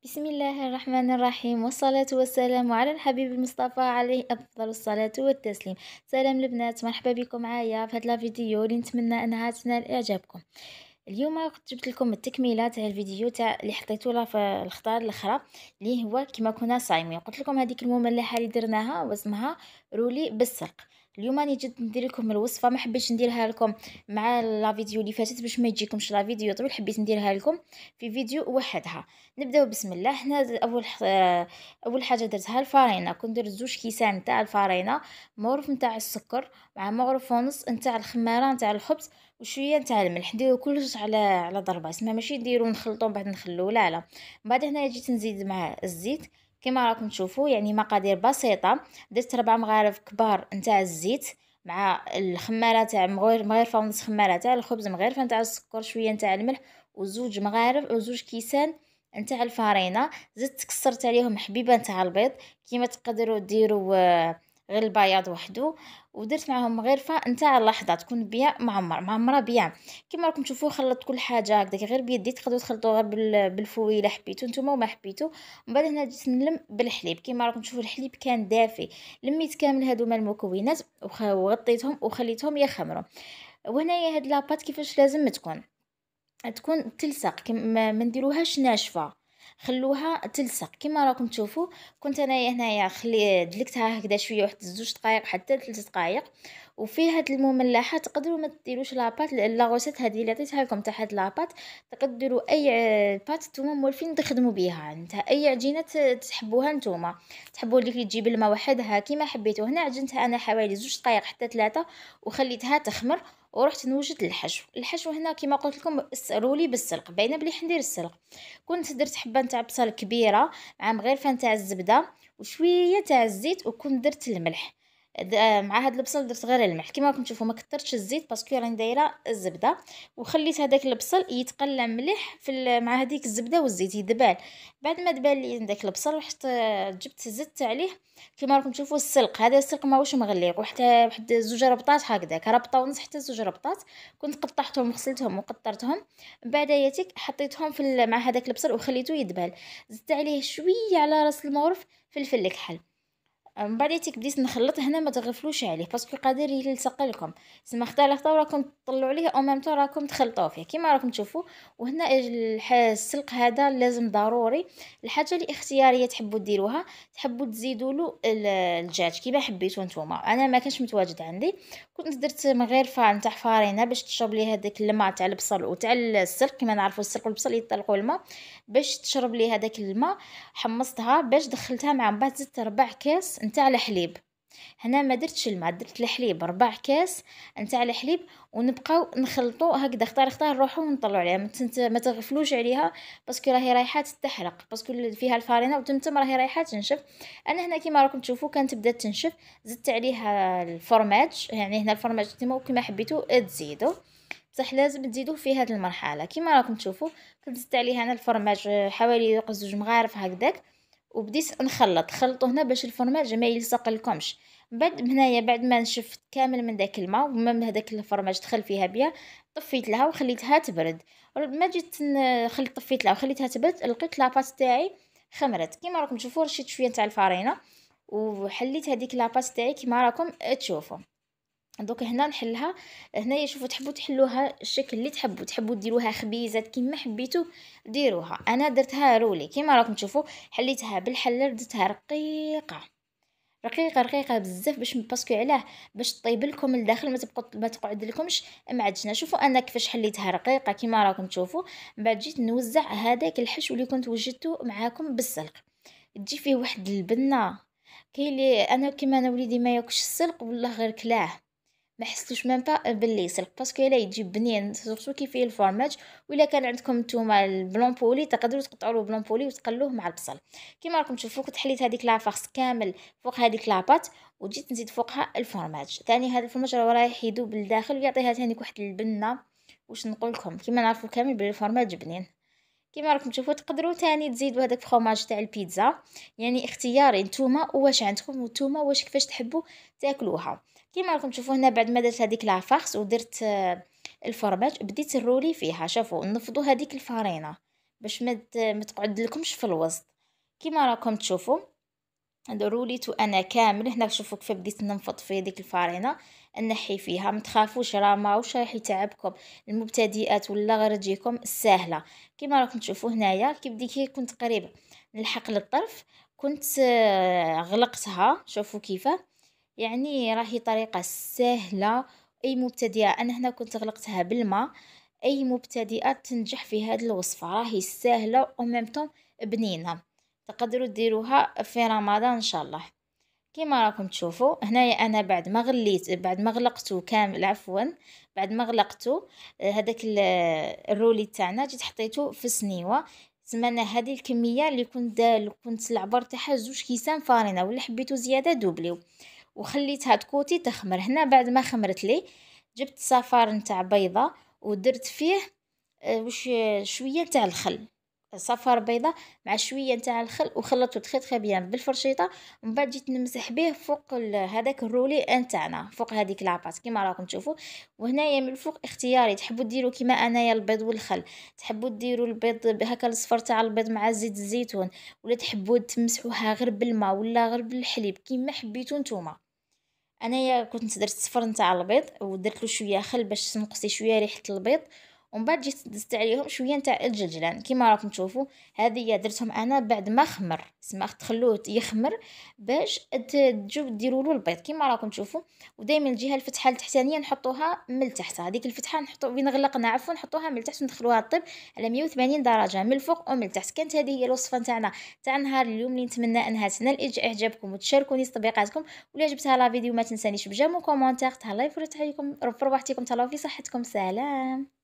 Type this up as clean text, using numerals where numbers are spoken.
بسم الله الرحمن الرحيم والصلاة والسلام على الحبيب المصطفى عليه أفضل الصلاة والتسليم. سلام البنات، مرحبا بكم معايا في هاد الفيديو اللي نتمنى انها تنال اعجابكم. اليوم كنت جبت لكم التكمله تاع الفيديو تاع اللي حطيته له في الخطار الاخرى، اللي هو كما كنا صايمين. قلت لكم هذيك المملحه اللي درناها واسمها رولي بالسلق. اليوم راني جيت ندير لكم الوصفه، ما حبيتش نديرها لكم مع لا فيديو اللي فاتت باش ما يجيكمش لا فيديو طويل، حبيت نديرها لكم في فيديو وحدها. نبداو بسم الله. هنا اول حاجه درتها الفارينه. كنت درت 2 كيسان تاع الفارينه، مغرف نتاع السكر مع مغرف ونص نتاع الخماره نتاع الخبز وشويه نتاع الملح. نديرو كلش على ضربه، اسمها ماشي نديرو نخلطو بعد نخلو، لا لا. من بعد هنا جيت نزيد مع الزيت كما راكم تشوفوا، يعني مقادير بسيطه. درت 4 مغارف كبار نتاع الزيت مع الخماره تاع مغرفه ونص خماره تاع الخبز، مغرفه نتاع السكر، شويه نتاع الملح، وزوج مغارف وزوج كيسان نتاع الفارينه. زدت كسرت عليهم حبيبه نتاع البيض، كيما تقدروا ديروا غير البياض وحده. ودرت معاهم غرفه نتاع اللحظه تكون بيان معمره بيان. كما راكم تشوفوا خلطت كل حاجه هكذا غير بيدي، تقدروا تخلطوا غير بالفوي الا حبيتوا نتوما وما حبيتوا. ومن بعد هنا جيت نلم بالحليب. كما راكم تشوفوا الحليب كان دافي، لميت كامل هذوما المكونات وغطيتهم وخليتهم يخمروا. وهنايا هاد لاباط كيفاش لازم تكون تلصق، ما نديروهاش ناشفه، خلوها تلصق كما راكم تشوفوا. كنت انايا هنايا دلكتها هكذا شويه، واحد 2 دقائق حتى 3 دقائق. وفي هاد المملحه تقدروا ما ديروش لاباط، لاغوسيت هذه اللي عطيتها لكم تاع هاد لاباط تقدروا اي بات نتوما مولفين تخدموا بها، انت اي عجينه تحبوها نتوما. تحبوا اللي تجيب الماء وحدها كيما حبيتوا. هنا عجنتها انا حوالي 2 دقائق حتى 3 وخليتها تخمر. ورحت نوجد الحشو هنا كما قلت لكم رولي بالسلق، باينه بلي حندير السلق. كنت درت حبه نتاع بصل كبيره مع مغرفه نتاع الزبده وشويه تاع الزيت، وكنت درت الملح. مع هاد البصل درت غير الملح كما راكم تشوفوا، ما كثرتش الزيت باسكو راني دايره الزبده. وخليت هذاك البصل يتقلى مليح مع هذيك الزبده والزيت يدبال. بعد ما دبال لي داك البصل رحت جبت زدت عليه كما راكم تشوفوا السلق. هذا السلق ماهوش مغليق، واحد 2 ربطات هكذا، ربطه ونص حتى 2 ربطات. كنت قطعتهم وغسلتهم وقطرتهم. بعد ياتيك حطيتهم مع هذاك البصل وخليته يدبل. زدت عليه شويه على راس المغرف فلفل كحل. من بعد بديت نخلط. هنا ما تغفلوش عليه باسكو قادر يلصق لكم، تسمى اختار راكم تطلعوا عليه او ميم طون راكم تخلطوه فيه كيما راكم تشوفوا. وهنا السلق هذا لازم ضروري. الحاجه اللي اختياريه، تحبوا ديروها تحبوا تزيدوا له الدجاج كيما حبيتوا نتوما. انا ما كانش متواجد عندي، كنت درت مغرفه نتاع فارينه باش تشرب لي هذاك الماء تاع البصل وتاع السلق. كما نعرفوا السلق والبصل يطلقوا الماء، باش تشرب لي هذاك الماء حمصتها باش دخلتها مع بعض. زدت 4 كاس نتاع الحليب. هنا ما درتش الماء، درت الحليب 4 كاس نتاع الحليب. ونبقاو نخلطو هكذا اختار نروحو ونطلعو عليها. ما تغفلوش عليها باسكو راهي رايحه تحرق، باسكو فيها الفارينه وتمتم راهي رايحه تنشف. انا هنا كيما راكم تشوفوا كانت بدات تنشف. زدت عليها الفرماج، يعني هنا الفرماج نتوما كيما حبيتو تزيدوا، بصح لازم تزيدوه في هذه المرحله. كيما راكم تشوفوا كنت زدت عليه انا الفرماج حوالي 2 مغارف هكذاك. وبديت خلطه هنا باش الفرماج ما يلصق لكمش. بعد من هنايا بعد ما نشفت كامل من داك الماء وما من هذاك الفرماج دخل فيها بيا، طفيت لها وخليتها تبرد. ما جيت طفيت لها وخليتها تبرد، لقيت لاباط تاعي خمرت. كيما راكم تشوفوا رشيت شويه تاع الفارينه وحليت هذيك لاباط تاعي كيما راكم تشوفوا. دوك هنا نحلها. هنايا شوفوا تحبوا تحلوها الشكل اللي تحبوا ديروها خبيزات كيما حبيتوا ديروها. انا درتها رولي كيما راكم تشوفوا، حليتها بالحلة درتها رقيقه رقيقه بزاف باش باسكو علاه باش طيب لكم الداخل، ما تقعد لكمش معجنه. شوفوا انا كيفاش حليتها رقيقه كيما راكم تشوفوا. بعد جيت نوزع هذاك الحشو اللي كنت وجدته معاكم بالسلق. تجي فيه واحد البنه. كاين لي انا كيما انا وليدي ما ياكلش السلق والله غير كلاه، ما حسيتوش ميم با باللي سلق باسكو لا يجيب بنين سورتو كي فيه الفرماج. ولا كان عندكم نتوما البلون بولي تقدروا تقطعوا له بلون بولي وتقلوه مع البصل. كيما راكم تشوفوا كنت حليت هذيك لافارس كامل فوق هذيك لاباط، وجيت نزيد فوقها الفرماج ثاني. هذا الفرماج راه رايح يذوب للداخل ويعطيها ثاني واحد البنه. واش نقول لكم، كيما نعرفوا كامل بلي الفرماج بنين. كيما راكم تشوفوا تقدروا تاني تزيدوا هذاك الفرماج تاع البيتزا، يعني اختياري نتوما واش عندكم وانتوما واش كيفاش تحبوا تاكلوها. كيما راكم تشوفوا هنا بعد ما درت هذيك لافارس ودرت الفرماج بديت الرولي فيها. شوفوا نفضوا هذيك الفارينه باش ما تقعدلكمش في الوسط. كيما راكم تشوفوا هادو روليتو انا كامل. هنا شوفوا كيف بديت ننفض في ديك الفارينه، نحي فيها. ما تخافوش راه ماهوش رايح يتعبكم المبتدئات ولا غير تجيكم سهله. كيما راكم تشوفوا هنايا كي بديت كنت قريبه نلحق للطرف، كنت غلقتها. شوفوا كيفاه، يعني راهي طريقه سهله. اي مبتدئه، انا هنا كنت غلقتها بالماء. اي مبتدئه تنجح في هذه الوصفه، راهي سهله وميمتون بنينه. تقدروا ديروها في رمضان ان شاء الله. كيما راكم تشوفوا هنايا انا بعد ما غليت، بعد ما غلقته كامل، عفوا، بعد ما غلقته هذاك الرولي تاعنا، جيت حطيته في سنيوه. سمعنا هذه الكميه اللي كنت العبار تاعها 2 كيسان فارينه، ولا حبيتو زياده دوبليو. وخليتها تكوتي تخمر. هنا بعد ما خمرت لي، جبت صفار نتاع بيضه ودرت فيه وش شويه تاع الخل. صفار بيضة مع شويه نتاع الخل، وخلطته تخي بيان بالفرشيطه. ومن بعد جيت نمسح به فوق هذاك الرولي نتاعنا، فوق هذيك لاباط كيما راكم تشوفوا. وهنايا من الفوق اختياري، تحبوا ديروا كيما انايا البيض والخل، تحبوا ديروا البيض هكا الصفر تاع البيض مع زيت الزيتون، ولا تحبوا تمسحوها غير بالماء ولا غير بالحليب كيما حبيتو نتوما. انايا كنت درت صفر نتاع البيض ودرت له شويه خل باش تنقصي شويه ريحه البيض. ومن بعد جيت دزت عليهم شويه نتاع الجلجلان كيما راكم تشوفوا. هذه درتهم انا بعد ما خمر، تسمى تخلوه يخمر باش تجو ديروا له البيض كيما راكم تشوفوا. ودائما الجهه الفتحه التحتانيه نحطوها من التحت، هذيك الفتحه نحطو وين غلقنا عفوا نحطوها من التحت وندخلوها طيب على 180 درجه من الفوق ومن التحت. كانت هذه هي الوصفه نتاعنا تاع نهار اليوم، اللي نتمنى انها تنال اعجابكم وتشاركوني صديقاتكم. ولا عجبتها لا فيديو ما تنسانيش بجيم وكومونتير، تهلاو في رواحتكم، تهلاو في صحتكم. سلام.